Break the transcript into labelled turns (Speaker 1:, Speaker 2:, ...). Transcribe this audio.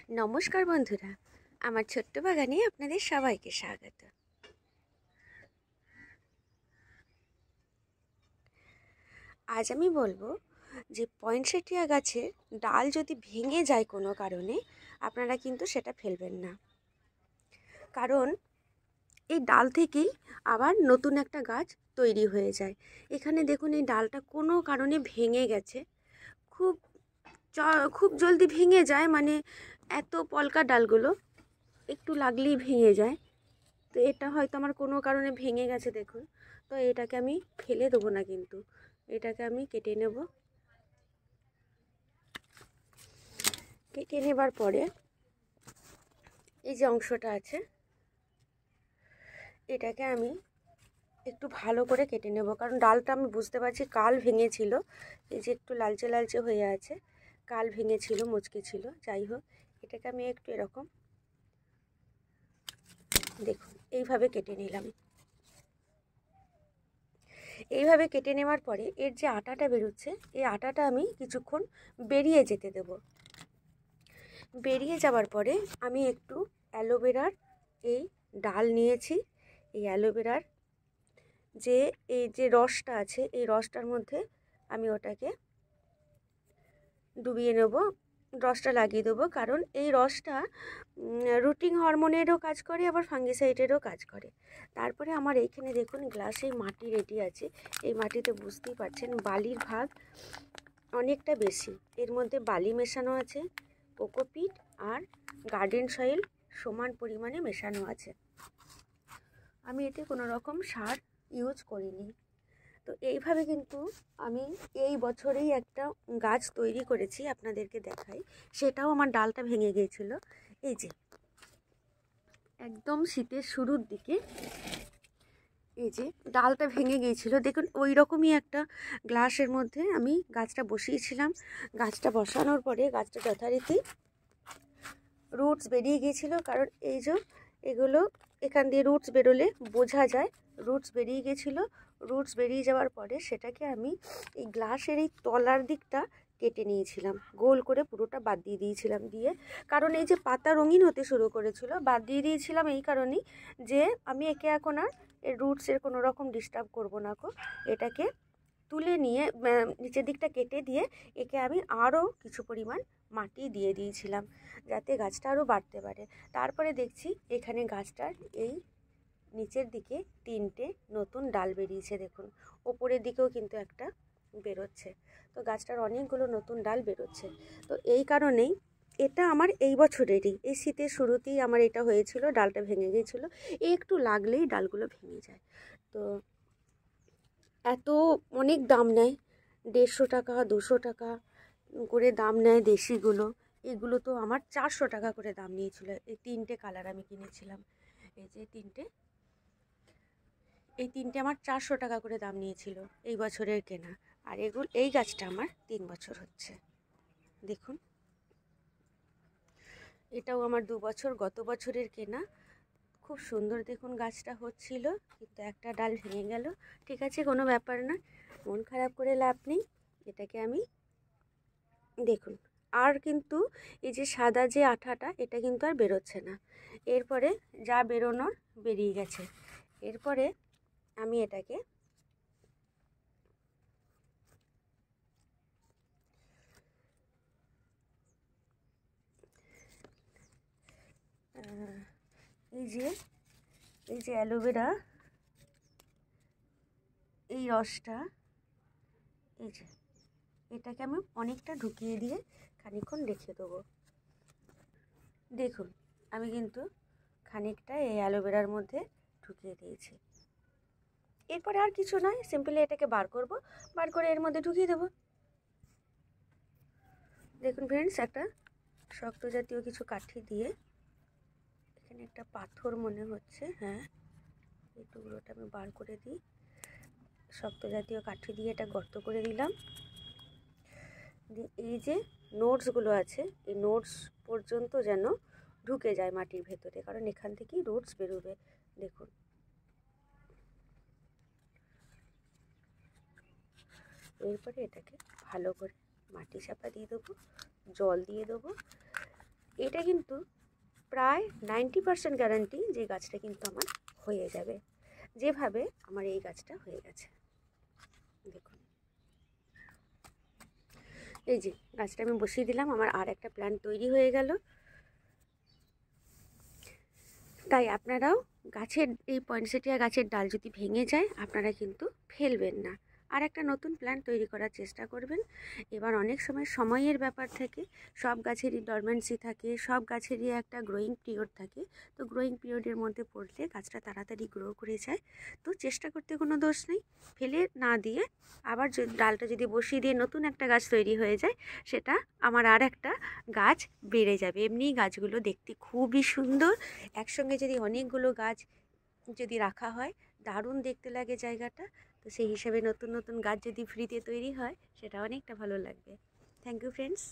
Speaker 1: নমস্কার বন্ধুরা, আমার ছোট্ট বাগানে আপনাদের সবাইকে স্বাগত। আজ আমি বলবো যে পয়েনসেটিয়া গাছের ডাল যদি ভেঙে যায় কোনো কারণে, আপনারা কিন্তু সেটা ফেলবেন না, কারণ এই ডাল থেকেই আবার নতুন একটা গাছ তৈরি হয়ে যায়। এখানে দেখুন, এই ডালটা কোনো কারণে ভেঙে গেছে, খুব খুব জলদি ভেঙে যায়, মানে এত পলকা ডালগুলো একটু লাগলেই ভেঙে যায়। তো এটা হয়তো আমার কোনো কারণে ভেঙে গেছে, দেখুন। তো এটাকে আমি ফেলে দেবো না, কিন্তু এটাকে আমি কেটে নেব। কেটে নেবার পরে এই যে অংশটা আছে, এটাকে আমি একটু ভালো করে কেটে নেব, কারণ ডালটা আমি বুঝতে পারছি কাল ভেঙেছিল। এই যে একটু লালচে লালচে হয়ে আছে, কাল ভেঙেছিল, মুচকে ছিল। যাই হোক, এটাকে আমি একটু এরকম দেখুন এইভাবে কেটে নিলাম। এইভাবে কেটে নেওয়ার পরে এর যে আটাটা বেরোচ্ছে, এই আটাটা আমি কিছুক্ষণ বেরিয়ে যেতে দেব। বেরিয়ে যাওয়ার পরে আমি একটু অ্যালোভেরার এই ডাল নিয়েছি। এই অ্যালোভেরার এই যে রসটা আছে, এই রসটার মধ্যে আমি ওটাকে ডুবিয়ে নেব, রসটা লাগিয়ে দেবো। কারণ এই রসটা রুটিং হরমোনেরও কাজ করে, আবার ফাঙ্গিসাইডেরও কাজ করে। তারপরে আমার এইখানে দেখুন গ্লাসে মাটি রেডি আছে। এই মাটিতে বুঝতেই পারছেন বালির ভাগ অনেকটা বেশি, এর মধ্যে বালি মেশানো আছে, কোকোপিট আর গার্ডেন সয়েল সমান পরিমাণে মেশানো আছে। আমি এতে কোনো রকম সার ইউজ করিনি। তো এইভাবে কিন্তু আমি এই বছরেই একটা গাছ তৈরি করেছি, আপনাদেরকে দেখাই। সেটাও আমার ডালটা ভেঙে গিয়েছিল। এই যে একদম শীতের শুরুর দিকে এই যে ডালটা ভেঙে গিয়েছিল, দেখুন ওই রকমই একটা গ্লাসের মধ্যে আমি গাছটা বসিয়েছিলাম। গাছটা বসানোর পরে গাছটা যথারীতি রুটস বেরিয়ে গিয়েছিল, কারণ এই যে এগুলো এখান দিয়ে রুটস বেরোলে বোঝা যায় রুটস বেরিয়ে গেছিলো। রুটস বেরিয়ে যাওয়ার পরে সেটাকে আমি এই গ্লাসের এই তলার দিকটা কেটে নিয়েছিলাম, গোল করে পুরোটা বাদ দিয়ে দিয়েছিলাম। দিয়ে কারণ এই যে পাতা রঙিন হতে শুরু করেছিল, বাদ দিয়ে দিয়েছিলাম এই কারণেই যে আমি একে এখন আর এর রুটসের কোনো রকম ডিস্টার্ব করব না। এটাকে তুলে নিয়ে নিচের দিকটা কেটে দিয়ে একে আমি আরও কিছু পরিমাণ মাটি দিয়ে দিয়েছিলাম, যাতে গাছটা আরও বাড়তে পারে। তারপরে দেখছি এখানে গাছটার এই নিচের দিকে 3টে নতুন ডাল বেরিয়েছে, দেখুন। ওপরের দিকেও কিন্তু একটা বেরোচ্ছে। তো গাছটার অনেকগুলো নতুন ডাল বেরোচ্ছে। তো এই কারণেই এটা আমার এই বছরেরই, এই শীতের শুরুতেই আমার এটা হয়েছিল, ডালটা ভেঙে গিয়েছিলো। একটু লাগলেই ডালগুলো ভেঙে যায়। তো এত অনেক দাম নেয়, 150 টাকা 200 টাকা করে দাম নেয় দেশিগুলো। এগুলো তো আমার 400 টাকা করে দাম নিয়েছিল। এই 3টে কালার আমি কিনেছিলাম, এই যে এই তিনটে আমার 400 টাকা করে দাম নিয়েছিল এই বছরের কেনা। আর এই গাছটা আমার 3 বছর হচ্ছে, দেখুন। এটাও আমার 2 বছর, গত বছরের কেনা। খুব সুন্দর দেখুন গাছটা হচ্ছিল, কিন্তু একটা ডাল ভেঙে গেল। ঠিক আছে, কোনো ব্যাপার না, মন খারাপ করে লাভ নেই। এটাকে আমি দেখুন, আর কিন্তু এই যে সাদা যে আঠাটা, এটা কিন্তু আর বেরোচ্ছে না। এরপরে যা বেরোনোর বেরিয়ে গেছে। এরপরে আমি এটাকে এই যে অ্যালোভেরা এই রসটা, এই যে এটাকে আমি অনেকটা ঢুকিয়ে দিয়ে খানিকক্ষণ রেখে দেবো। দেখুন, আমি কিন্তু খানিকটা এই অ্যালোভেরার মধ্যে ঢুকিয়ে দিয়েছি। এরপরে আর কিছু নয়, সিম্পলি এটাকে বার করব, বার করে এর মধ্যে ঢুকিয়ে দেবো। দেখুন ফ্রেন্ডস, একটা শক্ত জাতীয় কিছু কাঠি দিয়ে, এখানে একটা পাথর মনে হচ্ছে, হ্যাঁ, এই টুকরোটা আমি বার করে দিই। শক্ত জাতীয় কাঠি দিয়ে এটা গর্ত করে দিলাম। এই যে নোটসগুলো আছে, এই নোটস পর্যন্ত যেন ঢুকে যায় মাটির ভেতরে, কারণ এখান থেকেই রুটস বেরোবে। দেখুন, এরপরে এটাকে ভালো করে মাটি চাপা দিয়ে দেবো, জল দিয়ে দেবো। এটা কিন্তু প্রায় 90% গ্যারান্টি যে গাছটা কিন্তু আমার হয়ে যাবে, যেভাবে আমার এই গাছটা হয়ে গেছে। দেখুন, এই যে গাছটা আমি বসিয়ে দিলাম, আমার আর একটা প্ল্যান্ট তৈরি হয়ে গেল। তাই আপনারাও গাছের এই পয়েন্টসেটিয়া গাছের ডাল যদি ভেঙে যায় আপনারা কিন্তু ফেলবেন না, আর একটা নতুন প্ল্যান্ট তৈরি করার চেষ্টা করবেন। এবার অনেক সময় সময়ের ব্যাপার থাকে, সব গাছেরই ডরমেন্সি থাকে, সব গাছেরই একটা গ্রোয়িং পিরিয়ড থাকে। তো গ্রোয়িং পিরিয়ডের মধ্যে পড়লে গাছটা তাড়াতাড়ি গ্রো করে যায়। তো চেষ্টা করতে কোনো দোষ নেই, ফেলে না দিয়ে আবার ডালটা যদি বসিয়ে দিয়ে নতুন একটা গাছ তৈরি হয়ে যায়, সেটা আমার আর একটা গাছ বেড়ে যাবে। এমনিই গাছগুলো দেখতে খুবই সুন্দর, একসঙ্গে যদি অনেকগুলো গাছ যদি রাখা হয় দারুণ দেখতে লাগে জায়গাটা। তো সেই হিসাবে নতুন নতুন গাছ যদি ফ্রিতে তৈরি হয় সেটা অনেকটা ভালো লাগবে। Thank you friends.